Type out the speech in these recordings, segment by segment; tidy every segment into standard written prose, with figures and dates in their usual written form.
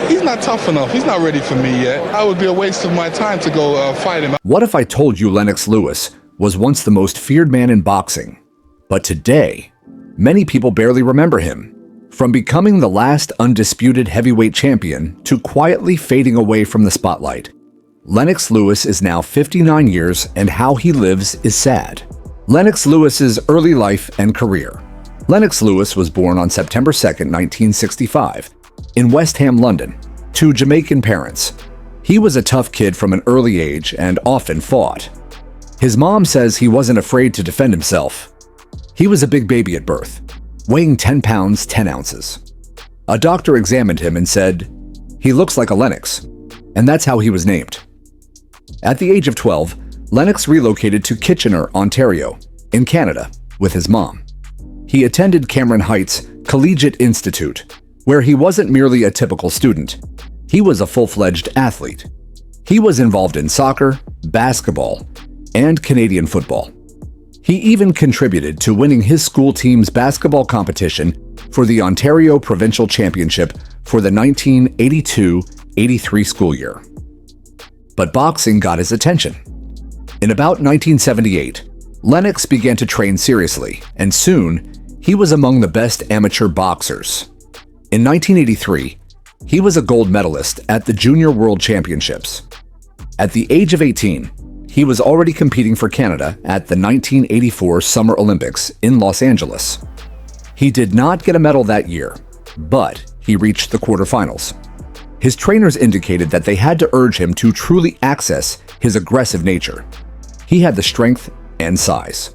He's not tough enough. He's not ready for me yet. I would be a waste of my time to go fight him. What if I told you Lennox Lewis was once the most feared man in boxing? But today, many people barely remember him. From becoming the last undisputed heavyweight champion to quietly fading away from the spotlight, Lennox Lewis is now 59 years, and how he lives is sad. Lennox Lewis's early life and career. Lennox Lewis was born on September 2, 1965, in West Ham, London, to Jamaican parents. He was a tough kid from an early age and often fought. His mom says he wasn't afraid to defend himself. He was a big baby at birth, weighing 10 pounds 10 ounces. A doctor examined him and said, "He looks like a Lennox," and that's how he was named. At the age of 12, Lennox relocated to Kitchener, Ontario, in Canada, with his mom. He attended Cameron Heights Collegiate Institute, where he wasn't merely a typical student. He was a full-fledged athlete. He was involved in soccer, basketball, and Canadian football. He even contributed to winning his school team's basketball competition for the Ontario Provincial Championship for the 1982-83 school year. But boxing got his attention. In about 1978, Lennox began to train seriously, and soon, he was among the best amateur boxers. In 1983, he was a gold medalist at the Junior World Championships. At the age of 18, he was already competing for Canada at the 1984 Summer Olympics in Los Angeles. He did not get a medal that year, but he reached the quarterfinals. His trainers indicated that they had to urge him to truly access his aggressive nature. He had the strength and size,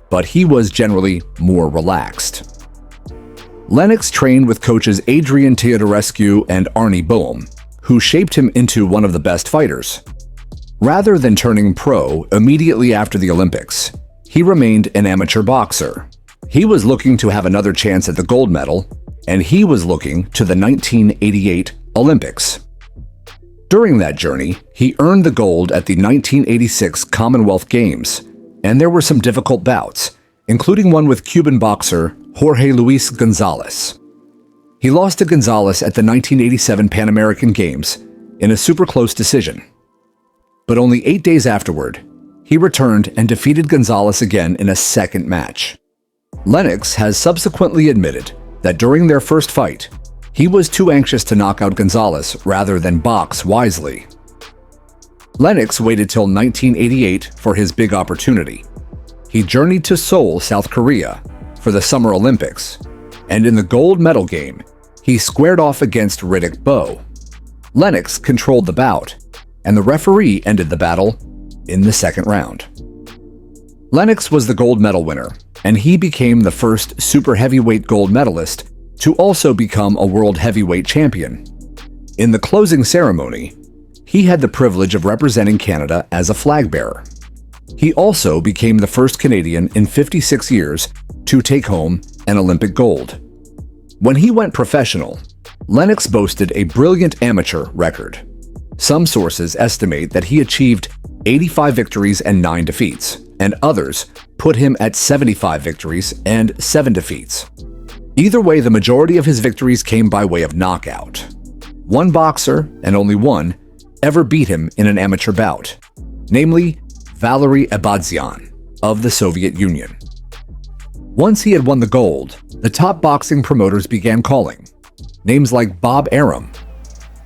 but he was generally more relaxed. Lennox trained with coaches Adrian Teodorescu and Arnie Boehm, who shaped him into one of the best fighters. Rather than turning pro immediately after the Olympics, he remained an amateur boxer. He was looking to have another chance at the gold medal, and he was looking to the 1988 Olympics. During that journey, he earned the gold at the 1986 Commonwealth Games, and there were some difficult bouts, including one with Cuban boxer Jorge Luis Gonzalez. He lost to Gonzalez at the 1987 Pan American Games in a super close decision. But only 8 days afterward, he returned and defeated Gonzalez again in a second match. Lennox has subsequently admitted that during their first fight, he was too anxious to knock out Gonzalez rather than box wisely. Lennox waited till 1988 for his big opportunity. He journeyed to Seoul, South Korea, for the Summer Olympics, and in the gold medal game, he squared off against Riddick Bowe. Lennox controlled the bout, and the referee ended the battle in the second round. Lennox was the gold medal winner, and he became the first super heavyweight gold medalist to also become a world heavyweight champion. In the closing ceremony, he had the privilege of representing Canada as a flag bearer. He also became the first Canadian in 56 years to take home an Olympic gold. When he went professional, Lennox boasted a brilliant amateur record. Some sources estimate that he achieved 85 victories and 9 defeats, and others put him at 75 victories and 7 defeats. Either way, the majority of his victories came by way of knockout. One boxer, and only one, ever beat him in an amateur bout, namely Valery Abadzian of the Soviet Union. Once he had won the gold, the top boxing promoters began calling, names like Bob Arum.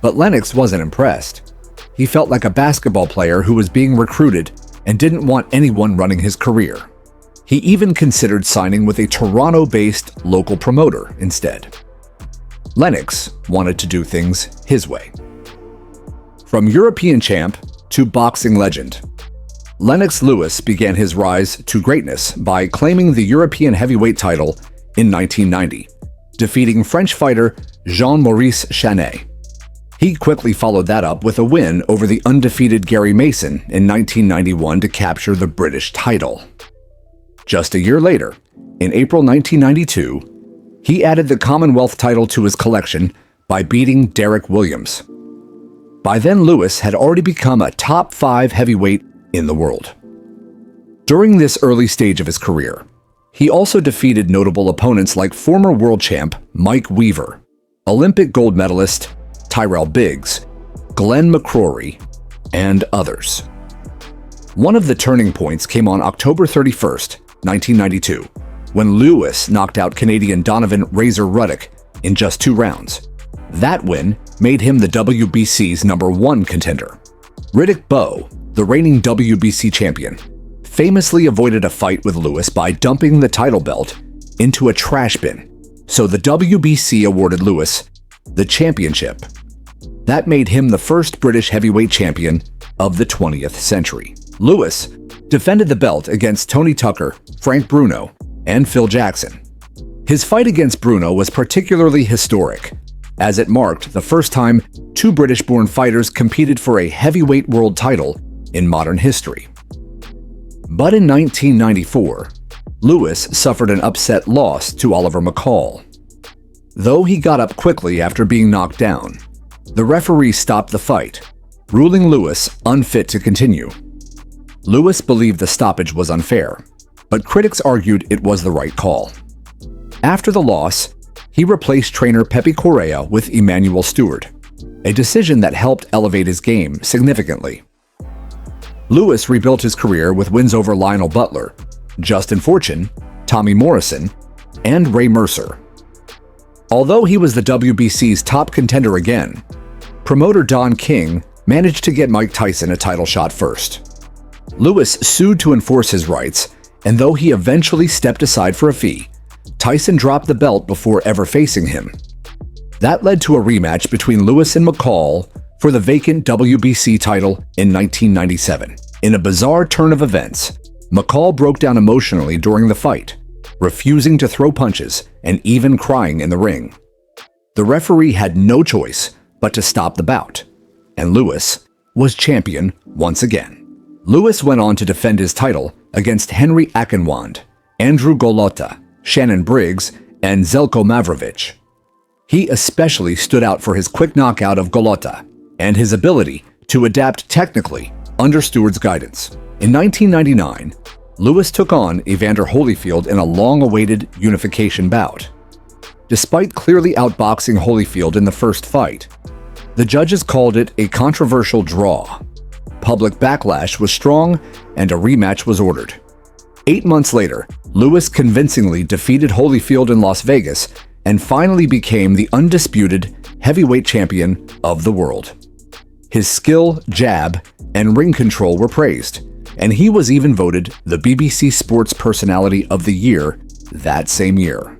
But Lennox wasn't impressed. He felt like a basketball player who was being recruited and didn't want anyone running his career. He even considered signing with a Toronto-based local promoter instead. Lennox wanted to do things his way. From European champ to boxing legend, Lennox Lewis began his rise to greatness by claiming the European heavyweight title in 1990, defeating French fighter Jean-Maurice Chanet. He quickly followed that up with a win over the undefeated Gary Mason in 1991 to capture the British title. Just a year later, in April 1992, he added the Commonwealth title to his collection by beating Derek Williams. By then, Lewis had already become a top 5 heavyweight in the world. During this early stage of his career, he also defeated notable opponents like former world champ Mike Weaver, Olympic gold medalist Tyrell Biggs, Glenn McCrory, and others. One of the turning points came on October 31st, 1992, when Lewis knocked out Canadian Donovan Razor Ruddock in just 2 rounds. That win made him the WBC's #1 contender. Riddick Bowe, the reigning WBC champion, famously avoided a fight with Lewis by dumping the title belt into a trash bin, so the WBC awarded Lewis the championship. That made him the first British heavyweight champion of the 20th century. Lewis defended the belt against Tony Tucker, Frank Bruno, and Phil Jackson. His fight against Bruno was particularly historic, as it marked the first time 2 British-born fighters competed for a heavyweight world title in modern history. But in 1994, Lewis suffered an upset loss to Oliver McCall. Though he got up quickly after being knocked down, the referee stopped the fight, ruling Lewis unfit to continue. Lewis believed the stoppage was unfair, but critics argued it was the right call. After the loss, he replaced trainer Pepe Correa with Emmanuel Stewart, a decision that helped elevate his game significantly. Lewis rebuilt his career with wins over Lionel Butler, Justin Fortune, Tommy Morrison, and Ray Mercer. Although he was the WBC's top contender again, promoter Don King managed to get Mike Tyson a title shot first. Lewis sued to enforce his rights, and though he eventually stepped aside for a fee, Tyson dropped the belt before ever facing him. That led to a rematch between Lewis and McCall for the vacant WBC title in 1997. In a bizarre turn of events, McCall broke down emotionally during the fight, refusing to throw punches and even crying in the ring. The referee had no choice but to stop the bout, and Lewis was champion once again. Lewis went on to defend his title against Henry Akinwand, Andrew Golota, Shannon Briggs, and Zelko Mavrovich. He especially stood out for his quick knockout of Golota and his ability to adapt technically under Stewart's guidance. In 1999, Lewis took on Evander Holyfield in a long-awaited unification bout. Despite clearly outboxing Holyfield in the first fight, the judges called it a controversial draw. Public backlash was strong, and a rematch was ordered. 8 months later, Lewis convincingly defeated Holyfield in Las Vegas and finally became the undisputed heavyweight champion of the world. His skill, jab, and ring control were praised, and he was even voted the BBC Sports Personality of the Year that same year.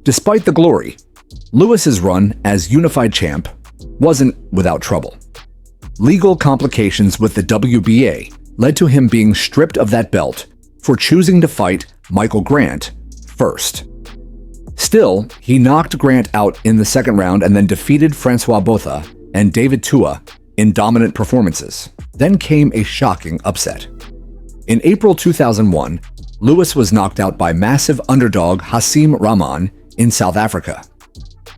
Despite the glory, Lewis's run as unified champ wasn't without trouble. Legal complications with the WBA led to him being stripped of that belt for choosing to fight Michael Grant first. Still, he knocked Grant out in the second round and then defeated Francois Botha and David Tua in dominant performances. Then came a shocking upset. In April 2001, Lewis was knocked out by massive underdog Hasim Rahman in South Africa.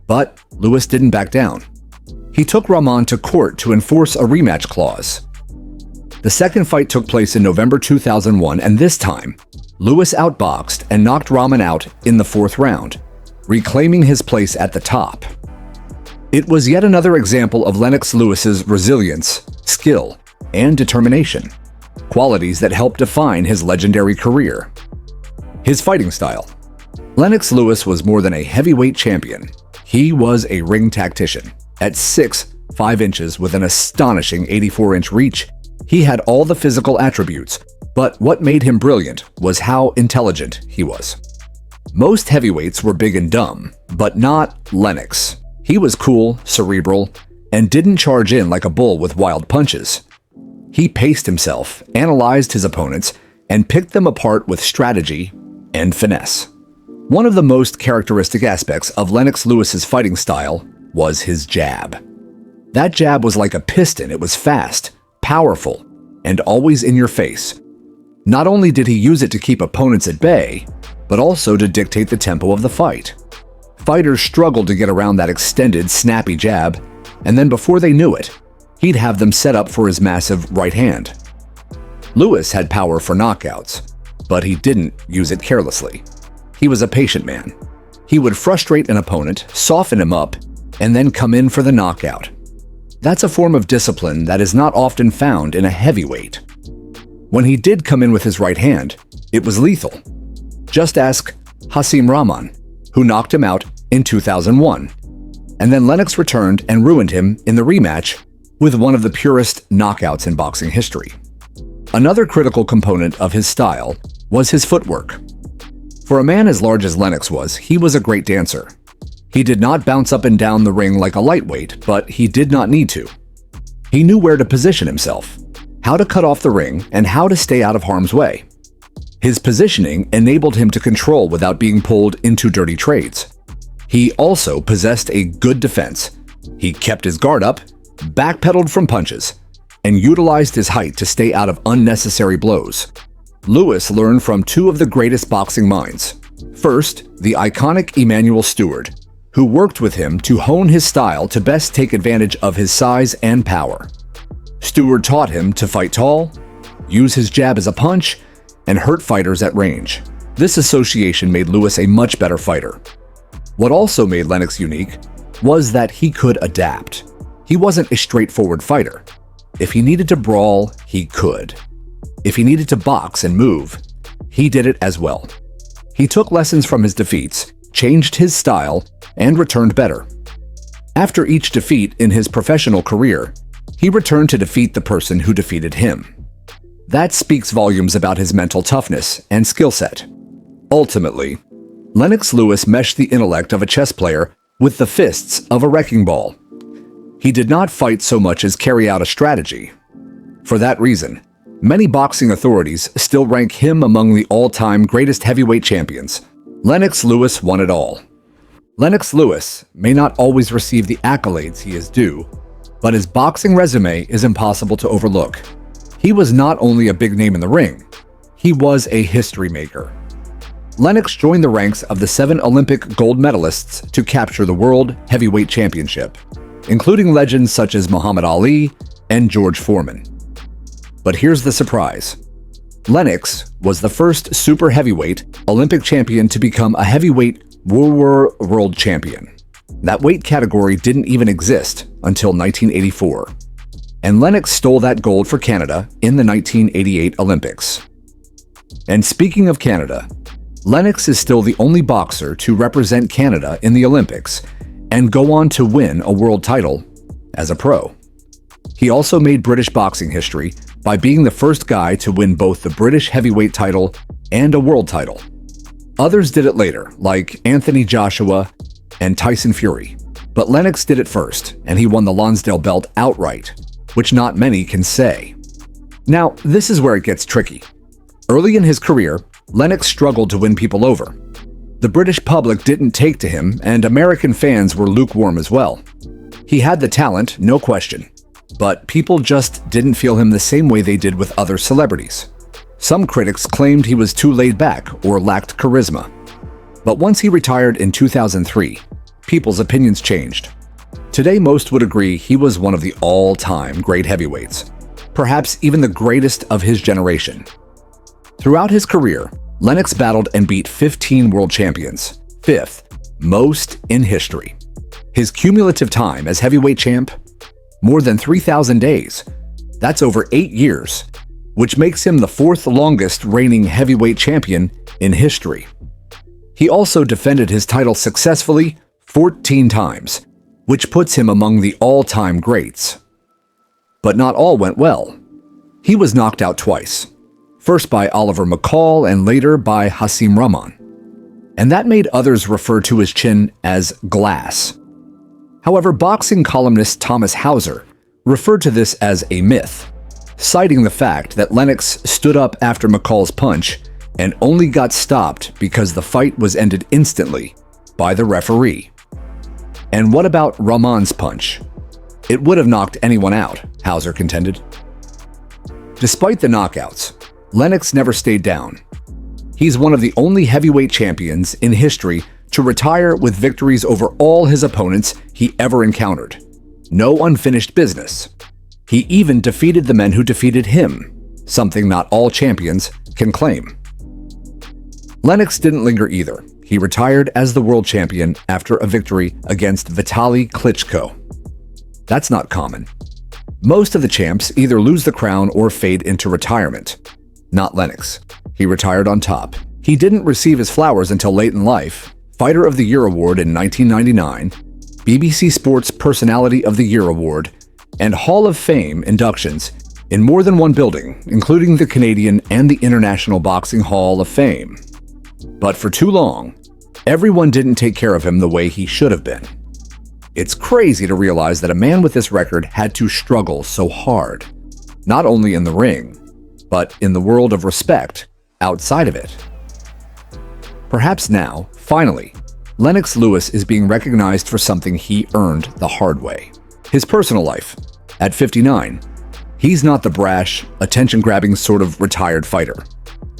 But Lewis didn't back down. He took Rahman to court to enforce a rematch clause. The second fight took place in November 2001, and this time, Lewis outboxed and knocked Rahman out in the 4th round, reclaiming his place at the top. It was yet another example of Lennox Lewis's resilience, skill, and determination, qualities that helped define his legendary career. His fighting style. Lennox Lewis was more than a heavyweight champion. He was a ring tactician. At 6'5" inches with an astonishing 84-inch reach, he had all the physical attributes, but what made him brilliant was how intelligent he was. Most heavyweights were big and dumb, but not Lennox. He was cool, cerebral, and didn't charge in like a bull with wild punches. He paced himself, analyzed his opponents, and picked them apart with strategy and finesse. One of the most characteristic aspects of Lennox Lewis's fighting style was his jab. That jab was like a piston. It was fast, powerful, and always in your face. Not only did he use it to keep opponents at bay, but also to dictate the tempo of the fight. Fighters struggled to get around that extended, snappy jab, and then before they knew it, he'd have them set up for his massive right hand. Lewis had power for knockouts, but he didn't use it carelessly. He was a patient man. He would frustrate an opponent, soften him up, and then come in for the knockout. That's a form of discipline that is not often found in a heavyweight. When he did come in with his right hand, it was lethal. Just ask Hasim Rahman, who knocked him out in 2001. And then Lennox returned and ruined him in the rematch with one of the purest knockouts in boxing history. Another critical component of his style was his footwork. For a man as large as Lennox was, he was a great dancer. He did not bounce up and down the ring like a lightweight, but he did not need to. He knew where to position himself, how to cut off the ring, and how to stay out of harm's way. His positioning enabled him to control without being pulled into dirty trades. He also possessed a good defense. He kept his guard up, backpedaled from punches, and utilized his height to stay out of unnecessary blows. Lewis learned from two of the greatest boxing minds. First, the iconic Emanuel Steward, who worked with him to hone his style to best take advantage of his size and power. Steward taught him to fight tall, use his jab as a punch, and hurt fighters at range. This association made Lewis a much better fighter. What also made Lennox unique was that he could adapt. He wasn't a straightforward fighter. If he needed to brawl, he could. If he needed to box and move, he did it as well. He took lessons from his defeats, changed his style, and returned better. After each defeat in his professional career, he returned to defeat the person who defeated him. That speaks volumes about his mental toughness and skill set. Ultimately, Lennox Lewis meshed the intellect of a chess player with the fists of a wrecking ball. He did not fight so much as carry out a strategy. For that reason, many boxing authorities still rank him among the all-time greatest heavyweight champions. Lennox Lewis won it all. Lennox Lewis may not always receive the accolades he is due, but his boxing resume is impossible to overlook. He was not only a big name in the ring, he was a history maker. Lennox joined the ranks of the 7 Olympic gold medalists to capture the World Heavyweight Championship, including legends such as Muhammad Ali and George Foreman. But here's the surprise. Lennox was the first super heavyweight Olympic champion to become a heavyweight world champion. That weight category didn't even exist until 1984. And Lennox stole that gold for Canada in the 1988 Olympics. And speaking of Canada, Lennox is still the only boxer to represent Canada in the Olympics and go on to win a world title as a pro. He also made British boxing history by being the first guy to win both the British heavyweight title and a world title. Others did it later, like Anthony Joshua and Tyson Fury, but Lennox did it first, and he won the Lonsdale belt outright, which not many can say. Now, this is where it gets tricky. Early in his career, Lennox struggled to win people over. The British public didn't take to him, and American fans were lukewarm as well. He had the talent, no question, but people just didn't feel him the same way they did with other celebrities. Some critics claimed he was too laid back or lacked charisma. But once he retired in 2003, people's opinions changed. Today, most would agree he was one of the all-time great heavyweights, perhaps even the greatest of his generation. Throughout his career, Lennox battled and beat 15 world champions, 5th most in history. His cumulative time as heavyweight champ? More than 3,000 days. That's over 8 years, which makes him the 4th longest reigning heavyweight champion in history. He also defended his title successfully 14 times, which puts him among the all-time greats. But not all went well. He was knocked out twice, first by Oliver McCall and later by Hasim Rahman. And that made others refer to his chin as glass. However, boxing columnist Thomas Hauser referred to this as a myth, citing the fact that Lennox stood up after McCall's punch and only got stopped because the fight was ended instantly by the referee. And what about Rahman's punch? It would have knocked anyone out, Hauser contended. Despite the knockouts, Lennox never stayed down. He's one of the only heavyweight champions in history to retire with victories over all his opponents he ever encountered. No unfinished business. He even defeated the men who defeated him, something not all champions can claim. Lennox didn't linger either. He retired as the world champion after a victory against Vitaly Klitschko. That's not common. Most of the champs either lose the crown or fade into retirement. Not Lennox. He retired on top. He didn't receive his flowers until late in life. Fighter of the Year Award in 1999, BBC Sports Personality of the Year Award, and Hall of Fame inductions in more than one building, including the Canadian and the International Boxing Hall of Fame. But for too long, everyone didn't take care of him the way he should have been. It's crazy to realize that a man with this record had to struggle so hard, not only in the ring, but in the world of respect outside of it. Perhaps now, finally, Lennox Lewis is being recognized for something he earned the hard way. His personal life. At 59, he's not the brash, attention-grabbing sort of retired fighter.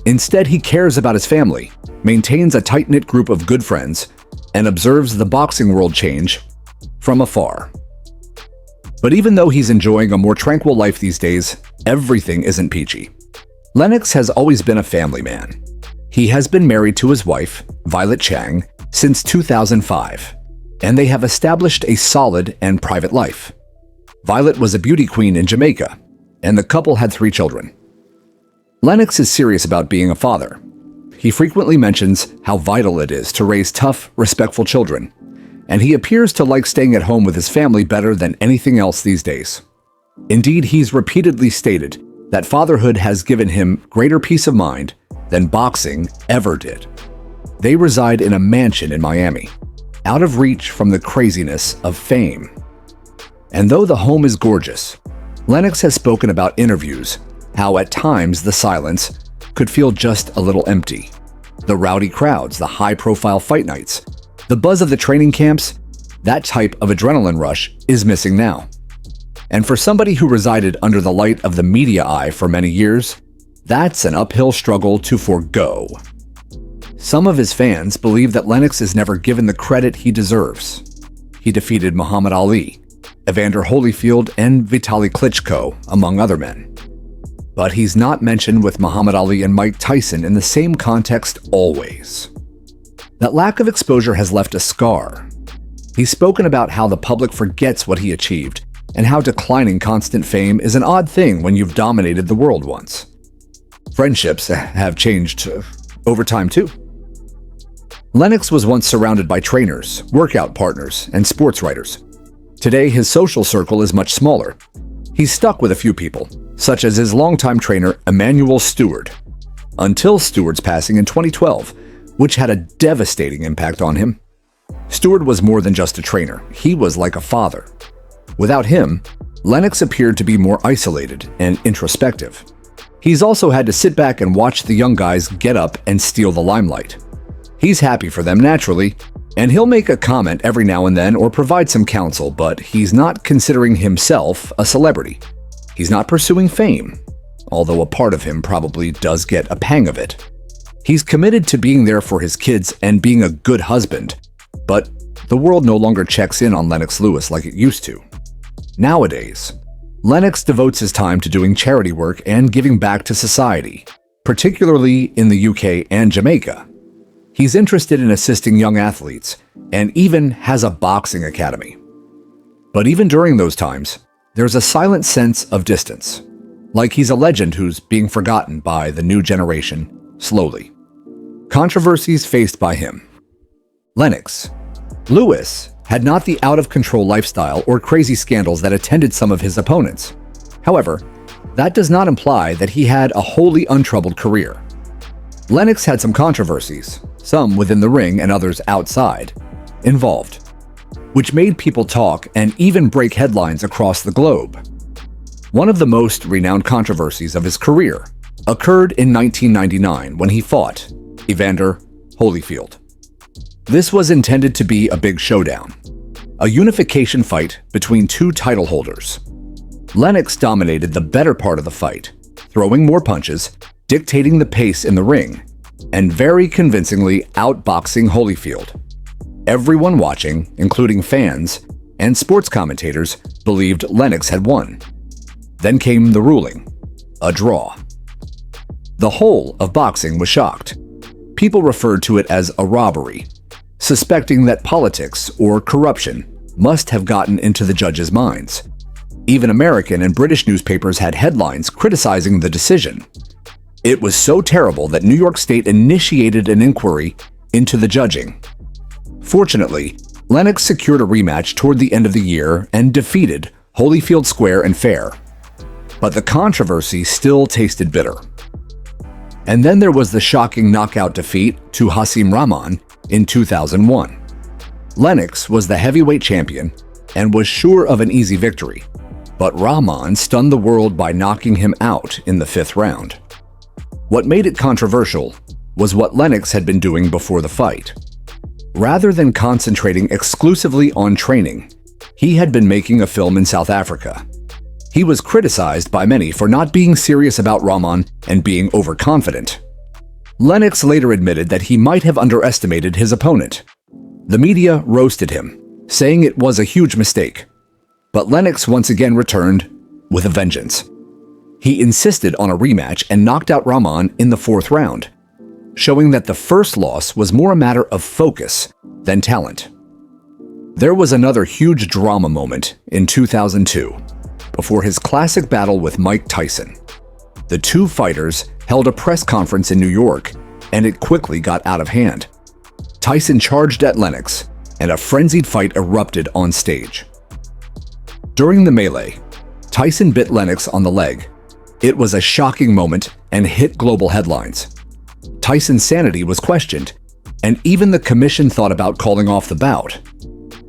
Instead, he cares about his family, maintains a tight-knit group of good friends, and observes the boxing world change from afar. But even though he's enjoying a more tranquil life these days, everything isn't peachy. Lennox has always been a family man. He has been married to his wife, Violet Chang, since 2005, and they have established a solid and private life. Violet was a beauty queen in Jamaica, and the couple had 3 children. Lennox is serious about being a father. He frequently mentions how vital it is to raise tough, respectful children, and he appears to like staying at home with his family better than anything else these days. Indeed, he's repeatedly stated that fatherhood has given him greater peace of mind than boxing ever did. They reside in a mansion in Miami, out of reach from the craziness of fame. And though the home is gorgeous, Lennox has spoken about interviews how at times the silence could feel just a little empty. The rowdy crowds, the high-profile fight nights, the buzz of the training camps, that type of adrenaline rush is missing now. And for somebody who resided under the light of the media eye for many years, that's an uphill struggle to forego. Some of his fans believe that Lennox is never given the credit he deserves. He defeated Muhammad Ali, Evander Holyfield, and Vitaly Klitschko, among other men. But he's not mentioned with Muhammad Ali and Mike Tyson in the same context always. That lack of exposure has left a scar. He's spoken about how the public forgets what he achieved and how declining constant fame is an odd thing when you've dominated the world once. Friendships have changed over time too. Lennox was once surrounded by trainers, workout partners, and sports writers. Today, his social circle is much smaller. He's stuck with a few people, such as his longtime trainer, Emmanuel Stewart, until Stewart's passing in 2012, which had a devastating impact on him. Stewart was more than just a trainer. He was like a father. Without him, Lennox appeared to be more isolated and introspective. He's also had to sit back and watch the young guys get up and steal the limelight. He's happy for them naturally, and he'll make a comment every now and then or provide some counsel, but he's not considering himself a celebrity. He's not pursuing fame, although a part of him probably does get a pang of it. He's committed to being there for his kids and being a good husband, but the world no longer checks in on Lennox Lewis like it used to. Nowadays, Lennox devotes his time to doing charity work and giving back to society, particularly in the UK and Jamaica. He's interested in assisting young athletes and even has a boxing academy. But even during those times, there's a silent sense of distance, like he's a legend who's being forgotten by the new generation slowly. Controversies faced by him. Lennox Lewis had not the out-of-control lifestyle or crazy scandals that attended some of his opponents. However, that does not imply that he had a wholly untroubled career. Lennox had some controversies, some within the ring and others outside, involved, which made people talk and even break headlines across the globe. One of the most renowned controversies of his career occurred in 1999 when he fought Evander Holyfield. This was intended to be a big showdown, a unification fight between 2 title holders. Lennox dominated the better part of the fight, throwing more punches, dictating the pace in the ring, and very convincingly outboxing Holyfield. Everyone watching, including fans and sports commentators, believed Lennox had won. Then came the ruling, a draw. The whole of boxing was shocked. People referred to it as a robbery, suspecting that politics or corruption must have gotten into the judges' minds, Even American and British newspapers had headlines criticizing the decision. It was so terrible that New York State initiated an inquiry into the judging. Fortunately, Lennox secured a rematch toward the end of the year and defeated Holyfield Square and Fair. But the controversy still tasted bitter. And then there was the shocking knockout defeat to Hasim Rahman in 2001. Lennox was the heavyweight champion and was sure of an easy victory, but Rahman stunned the world by knocking him out in the 5th round. What made it controversial was what Lennox had been doing before the fight. Rather than concentrating exclusively on training, he had been making a film in South Africa. He was criticized by many for not being serious about Rahman and being overconfident. Lennox later admitted that he might have underestimated his opponent. The media roasted him, saying it was a huge mistake. But Lennox once again returned with a vengeance. He insisted on a rematch and knocked out Rahman in the 4th round, showing that the first loss was more a matter of focus than talent. There was another huge drama moment in 2002, before his classic battle with Mike Tyson. The two fighters held a press conference in New York, and it quickly got out of hand. Tyson charged at Lennox, and a frenzied fight erupted on stage. During the melee, Tyson bit Lennox on the leg. It was a shocking moment and hit global headlines. Tyson's sanity was questioned, and even the commission thought about calling off the bout.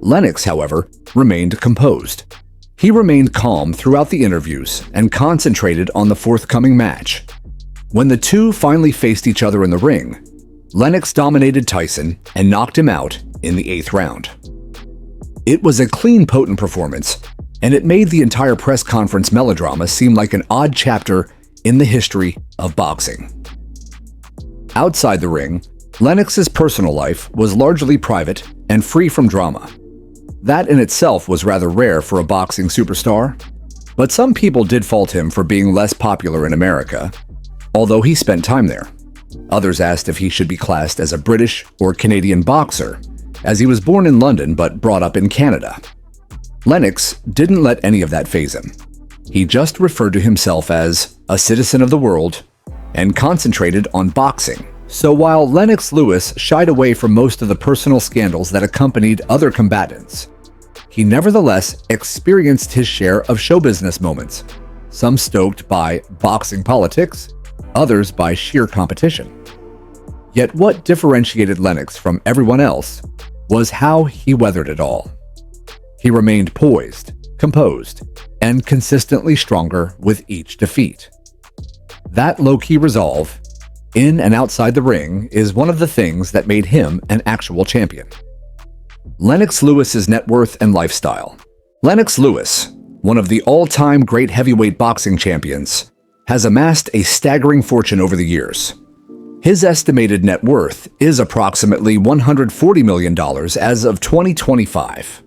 Lennox, however, remained composed. He remained calm throughout the interviews and concentrated on the forthcoming match. When the two finally faced each other in the ring, Lennox dominated Tyson and knocked him out in the 8th round. It was a clean, potent performance, and it made the entire press conference melodrama seem like an odd chapter in the history of boxing. Outside the ring, Lennox's personal life was largely private and free from drama. That in itself was rather rare for a boxing superstar, but some people did fault him for being less popular in America, although he spent time there. Others asked if he should be classed as a British or Canadian boxer, as he was born in London but brought up in Canada. Lennox didn't let any of that faze him. He just referred to himself as a citizen of the world and concentrated on boxing. So while Lennox Lewis shied away from most of the personal scandals that accompanied other combatants, he nevertheless experienced his share of show business moments, some stoked by boxing politics, others by sheer competition. Yet what differentiated Lennox from everyone else was how he weathered it all. He remained poised, composed, and consistently stronger with each defeat. That low-key resolve, in and outside the ring, is one of the things that made him an actual champion. Lennox Lewis's net worth and lifestyle. Lennox Lewis, one of the all-time great heavyweight boxing champions, has amassed a staggering fortune over the years. His estimated net worth is approximately $140 million as of 2025.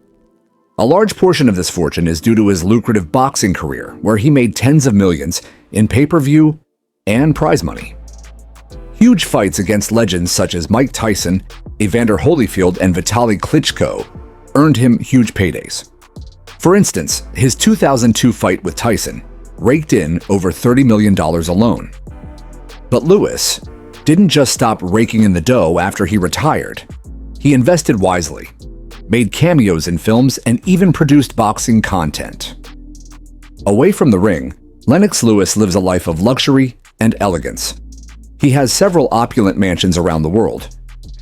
A large portion of this fortune is due to his lucrative boxing career, where he made tens of millions in pay-per-view and prize money. Huge fights against legends such as Mike Tyson, Evander Holyfield, and Vitaly Klitschko earned him huge paydays. For instance, his 2002 fight with Tyson raked in over $30 million alone. But Lewis didn't just stop raking in the dough after he retired. He invested wisely, made cameos in films, and even produced boxing content. Away from the ring, Lennox Lewis lives a life of luxury and elegance. He has several opulent mansions around the world.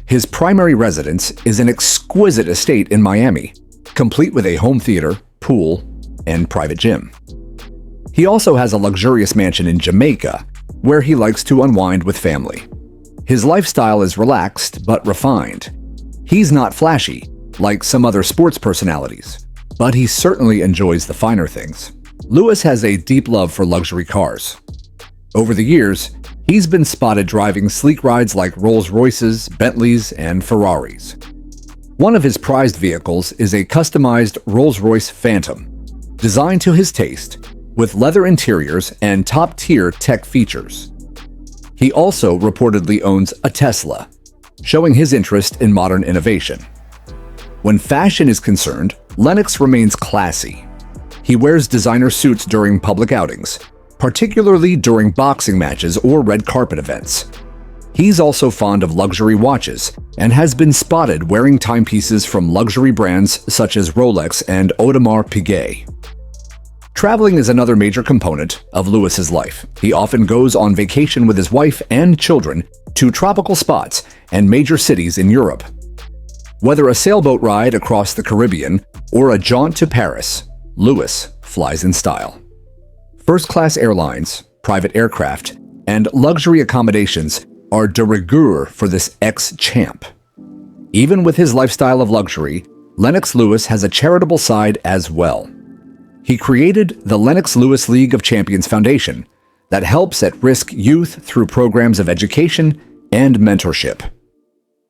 His primary residence is an exquisite estate in Miami, complete with a home theater, pool, and private gym. He also has a luxurious mansion in Jamaica, where he likes to unwind with family. His lifestyle is relaxed but refined. He's not flashy, like some other sports personalities, but he certainly enjoys the finer things. Lewis has a deep love for luxury cars. Over the years, he's been spotted driving sleek rides like Rolls-Royces, Bentleys, and Ferraris. One of his prized vehicles is a customized Rolls-Royce Phantom, designed to his taste, with leather interiors and top-tier tech features. He also reportedly owns a Tesla, showing his interest in modern innovation. When fashion is concerned, Lennox remains classy. He wears designer suits during public outings, particularly during boxing matches or red carpet events. He's also fond of luxury watches and has been spotted wearing timepieces from luxury brands such as Rolex and Audemars Piguet. Traveling is another major component of Lewis's life. He often goes on vacation with his wife and children to tropical spots and major cities in Europe. Whether a sailboat ride across the Caribbean or a jaunt to Paris, Lewis flies in style. First-class airlines, private aircraft, and luxury accommodations are de rigueur for this ex-champ. Even with his lifestyle of luxury, Lennox Lewis has a charitable side as well. He created the Lennox Lewis League of Champions Foundation that helps at-risk youth through programs of education and mentorship.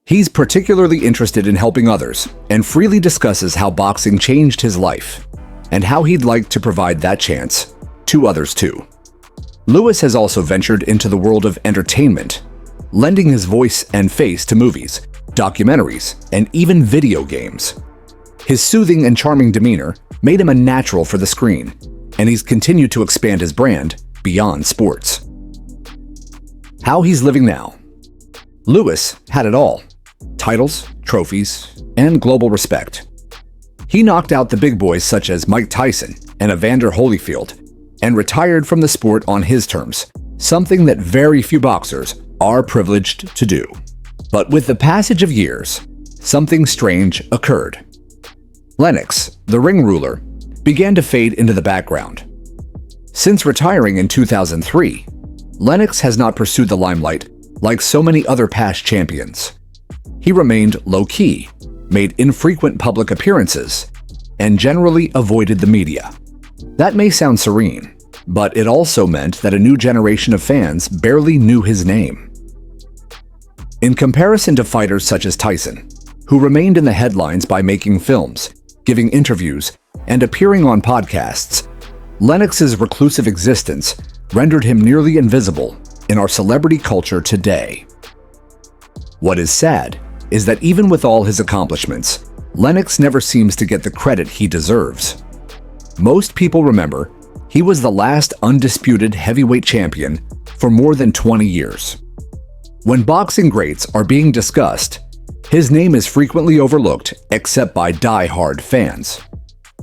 He's particularly interested in helping others and freely discusses how boxing changed his life and how he'd like to provide that chance to others too. Lewis has also ventured into the world of entertainment, lending his voice and face to movies, documentaries, and even video games. His soothing and charming demeanor made him a natural for the screen, and he's continued to expand his brand beyond sports. How he's living now. Lewis had it all: titles, trophies, and global respect. He knocked out the big boys such as Mike Tyson and Evander Holyfield and retired from the sport on his terms, something that very few boxers are privileged to do. But with the passage of years, something strange occurred. Lennox, the ring ruler, began to fade into the background. Since retiring in 2003, Lennox has not pursued the limelight like so many other past champions. He remained low-key, made infrequent public appearances, and generally avoided the media. That may sound serene, but it also meant that a new generation of fans barely knew his name. In comparison to fighters such as Tyson, who remained in the headlines by making films, giving interviews, and appearing on podcasts, Lennox's reclusive existence rendered him nearly invisible in our celebrity culture today. What is sad is that even with all his accomplishments, Lennox never seems to get the credit he deserves. Most people remember he was the last undisputed heavyweight champion for more than 20 years. When boxing greats are being discussed, his name is frequently overlooked except by die-hard fans.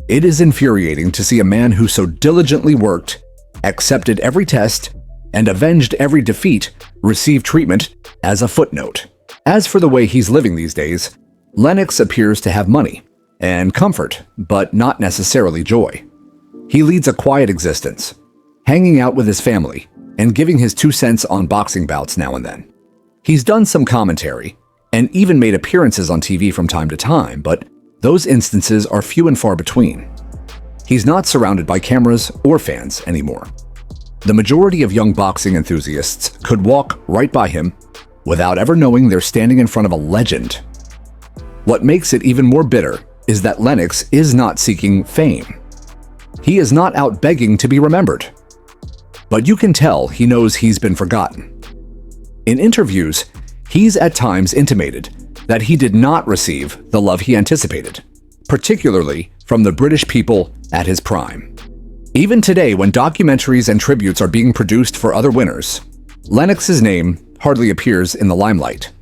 It is infuriating to see a man who so diligently worked, accepted every test, and avenged every defeat receive treatment as a footnote. As for the way he's living these days, Lennox appears to have money and comfort, but not necessarily joy. He leads a quiet existence, hanging out with his family and giving his 2 cents on boxing bouts now and then. He's done some commentary and even made appearances on TV from time to time, but those instances are few and far between. He's not surrounded by cameras or fans anymore. The majority of young boxing enthusiasts could walk right by him without ever knowing they're standing in front of a legend. What makes it even more bitter is that Lennox is not seeking fame. He is not out begging to be remembered. But you can tell he knows he's been forgotten. In interviews, he's at times intimated that he did not receive the love he anticipated, particularly from the British people at his prime. Even today, when documentaries and tributes are being produced for other winners, Lennox's name hardly appears in the limelight.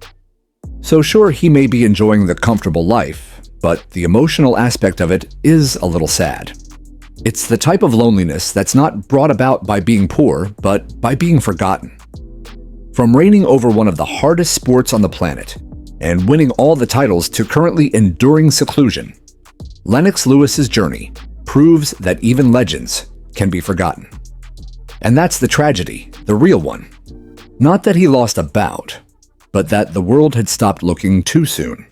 So sure, he may be enjoying the comfortable life, but the emotional aspect of it is a little sad. It's the type of loneliness that's not brought about by being poor, but by being forgotten. From reigning over one of the hardest sports on the planet and winning all the titles to currently enduring seclusion, Lennox Lewis's journey proves that even legends can be forgotten. And that's the tragedy, the real one. Not that he lost a bout, but that the world had stopped looking too soon.